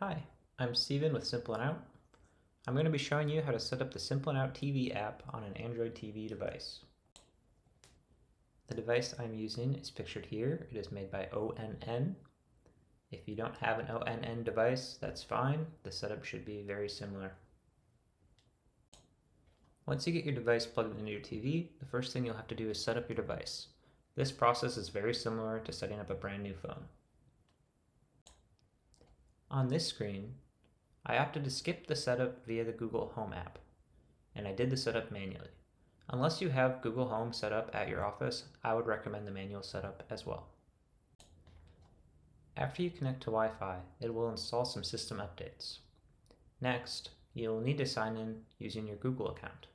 Hi, I'm Steven with Simple and Out. I'm going to be showing you how to set up the Simple and Out TV app on an Android TV device. The device I'm using is pictured here. It is made by ONN. If you don't have an ONN device, that's fine. The setup should be very similar. Once you get your device plugged into your TV, the first thing you'll have to do is set up your device. This process is very similar to setting up a brand new phone. On this screen, I opted to skip the setup via the Google Home app, and I did the setup manually. Unless you have Google Home set up at your office, I would recommend the manual setup as well. After you connect to Wi-Fi, it will install some system updates. Next, you'll need to sign in using your Google account.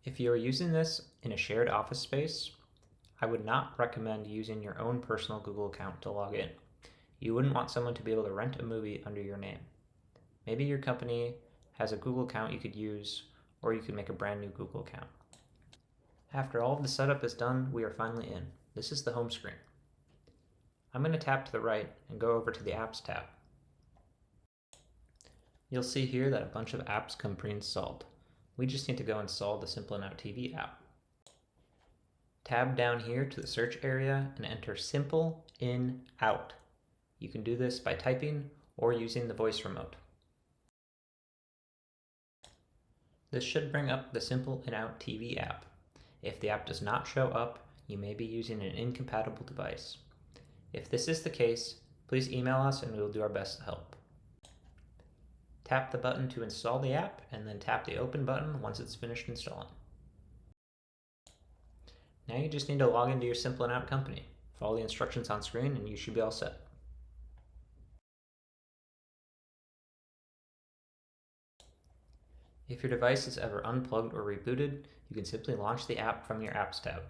If you are using this in a shared office space, I would not recommend using your own personal Google account to log in. You wouldn't want someone to be able to rent a movie under your name. Maybe your company has a Google account you could use, or you could make a brand new Google account. After all of the setup is done, we are finally in. This is the home screen. I'm going to tap to the right and go over to the Apps tab. You'll see here that a bunch of apps come pre-installed. We just need to go install the Simple and Out TV app. Tab down here to the search area and enter Simple in Out. You can do this by typing or using the voice remote. This should bring up the Simple and Out TV app. If the app does not show up, you may be using an incompatible device. If this is the case, please email us and we will do our best to help. Tap the button to install the app and then tap the open button once it's finished installing. Now you just need to log into your Simple and Out company. Follow the instructions on screen and you should be all set. If your device is ever unplugged or rebooted, you can simply launch the app from your Apps tab.